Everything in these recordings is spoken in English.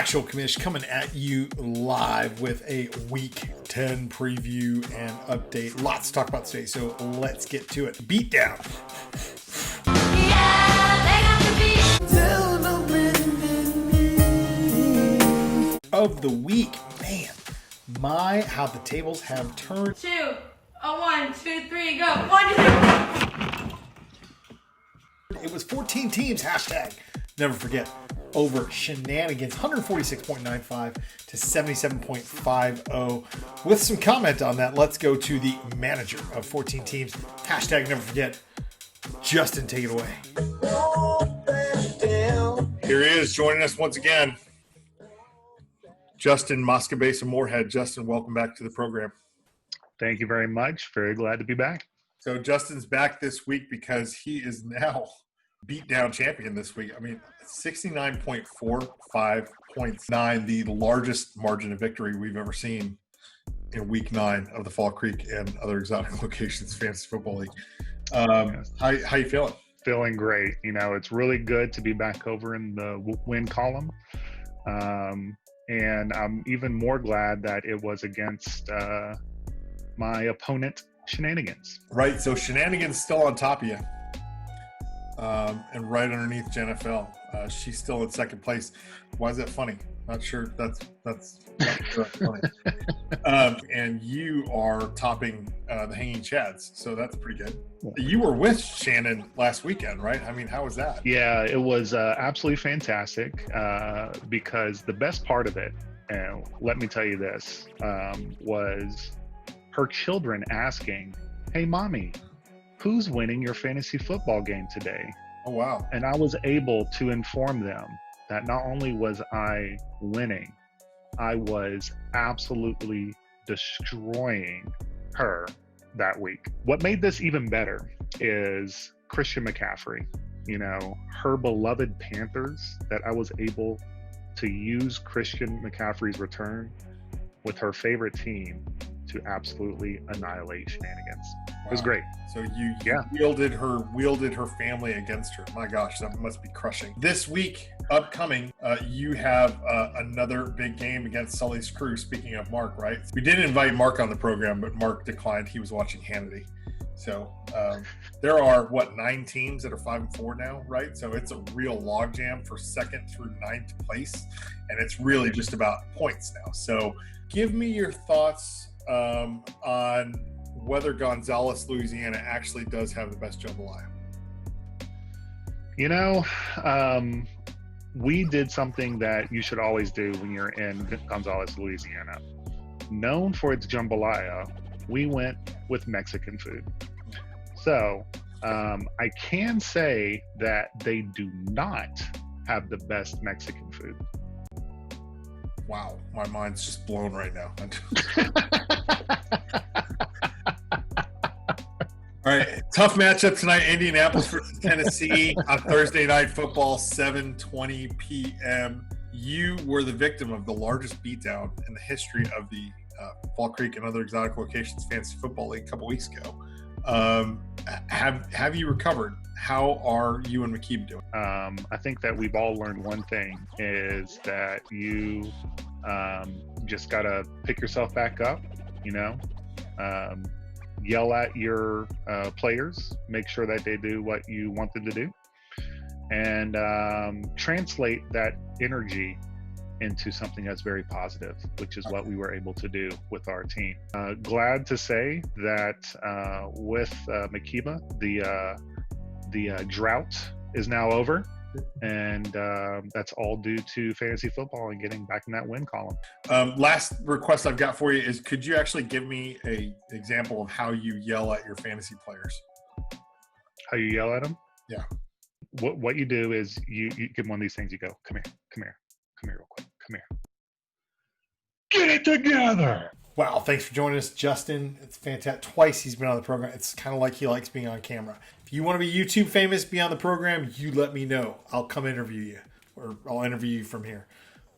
Actual Commish coming at you live with a Week 10 preview and update. Lots to talk about today, so let's get to it. BeatDown. Of the week. Man, my, how the tables have turned. 1, 2, 3, go. 1, 2. It was 14 teams, hashtag. Never forget. Over shenanigans, 146.95 to 77.50. With some comment on that, let's go to the manager of 14 teams. Hashtag never forget. Justin, take it away. Here he is joining us once again. Justin Mas Cabeza Moorhead. Justin, welcome back to the program. Thank you very much. Very glad to be back. So Justin's back this week because he is now BeatDown champion this week. I mean, 69.45 points, the largest margin of victory we've ever seen in week 9 of the Fall Creek and other exotic locations fantasy football league. Yes. How you feeling? Feeling great. You know, it's really good to be back over in the win column. And I'm even more glad that it was against my opponent, Shenanigans. Right. So Shenanigans still on top of you. And right underneath JNFL. She's still in second place. Why is that funny? Not sure. That's funny. And you are topping the Hanging Chads, so that's pretty good. You were with Shannon last weekend, right? I mean, how was that? Yeah, it was absolutely fantastic because the best part of it, and let me tell you this, was her children asking, "Hey, mommy, who's winning your fantasy football game today?" Oh, wow. And I was able to inform them that not only was I winning, I was absolutely destroying her that week. What made this even better is Christian McCaffrey. You know, her beloved Panthers, that I was able to use Christian McCaffrey's return with her favorite team to absolutely annihilate Shenanigans. It was great. So you wielded her family against her. My gosh, that must be crushing. This week, upcoming, you have another big game against Sully's crew. Speaking of Mark, right? We did invite Mark on the program, but Mark declined. He was watching Hannity. So there are 9 teams that are 5-4 now, right? So it's a real logjam for 2nd through 9th place, and it's really just about points now. So give me your thoughts on whether Gonzales, Louisiana actually does have the best jambalaya. You know, we did something that you should always do when you're in Gonzales, Louisiana. Known for its jambalaya, we went with Mexican food. So I can say that they do not have the best Mexican food. Wow, my mind's just blown right now. All right, tough matchup tonight. Indianapolis versus Tennessee on Thursday Night Football, 7:20 p.m. You were the victim of the largest beatdown in the history of the Fall Creek and other exotic locations fantasy football league a couple weeks ago. Have you recovered? How are you and McKeeb doing? I think that we've all learned one thing, is that you just got to pick yourself back up, you know, yell at your players, make sure that they do what you want them to do, and translate that energy into something that's very positive, which is what we were able to do with our team. Glad to say that with Makiba, the drought is now over, and that's all due to fantasy football and getting back in that win column. Last request I've got for you is, could you actually give me an example of how you yell at your fantasy players? How you yell at them? Yeah. What you do is you give one of these things. You go, come here real quick, come here. Get it together. Wow, thanks for joining us, Justin. It's fantastic. Twice he's been on the program. It's kind of like he likes being on camera. If you want to be YouTube famous, be on the program, you let me know. I'll come interview you, or I'll interview you from here.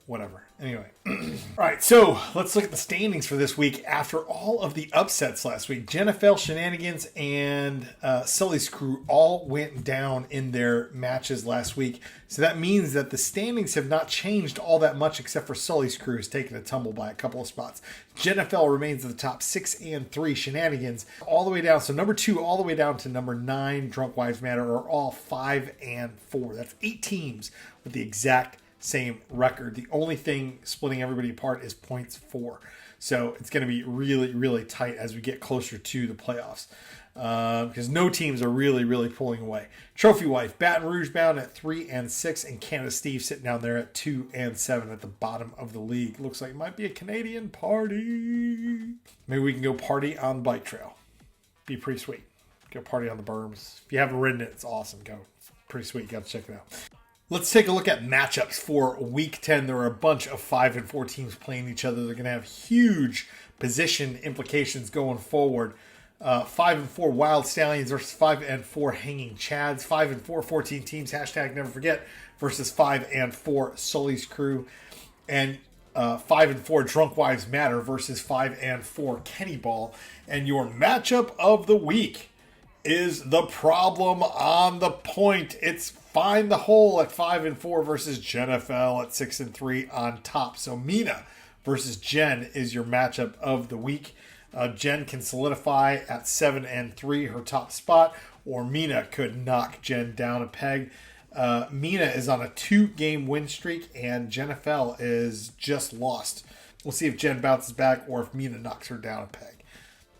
whatever. Anyway. All right, so let's look at the standings for this week after all of the upsets last week. JNFL, Shenanigans, and Sully's Crew all went down in their matches last week. So that means that the standings have not changed all that much, except for Sully's Crew has taken a tumble by a couple of spots. JNFL remains at the top 6-3. Shenanigans all the way down. So number 2 all the way down to number 9, Drunk Wives Matter, are all 5-4. That's 8 teams with the exact same record. The only thing splitting everybody apart is points 4. So it's going to be really, really tight as we get closer to the playoffs. Because no teams are really pulling away. Trophy Wife, Baton Rouge bound at 3-6, and Canada Steve sitting down there at 2-7 at the bottom of the league. Looks like it might be a Canadian party. Maybe we can go party on the bike trail. Be pretty sweet. Go party on the berms. If you haven't ridden it, it's awesome. Go. It's pretty sweet. You got to check it out. Let's take a look at matchups for Week 10. There are a bunch of 5-4 teams playing each other. They're going to have huge position implications going forward. 5-4 Wild Stallions versus 5-4 Hanging Chads. 5-4 14 teams. Hashtag never forget versus 5-4 Sully's Crew. And 5-4 Drunk Wives Matter versus 5-4 Kenny Ball. And your matchup of the week is the problem on the point. It's Find the Hole at 5-4 versus JNFL at 6-3 on top. So Mina versus Jen is your matchup of the week. Jen can solidify at 7-3 her top spot, or Mina could knock Jen down a peg. Mina is on a 2-game win streak, and JNFL is just lost. We'll see if Jen bounces back or if Mina knocks her down a peg.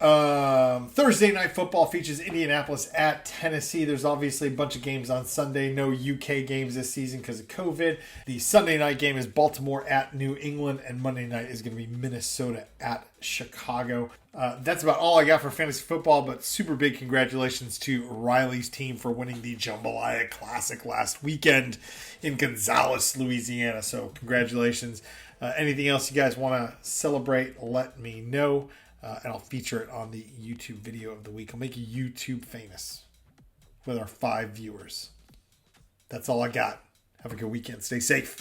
Thursday Night Football features Indianapolis at Tennessee. There's obviously a bunch of games on Sunday. No UK games this season because of COVID. The Sunday night game is Baltimore at New England, and Monday night is going to be Minnesota at Chicago. That's about all I got for fantasy football, but super big congratulations to Riley's team for winning the Jambalaya Classic last weekend in Gonzales, Louisiana. So congratulations. Anything else you guys want to celebrate, let me know. And I'll feature it on the YouTube video of the week. I'll make you YouTube famous with our 5 viewers. That's all I got. Have a good weekend. Stay safe.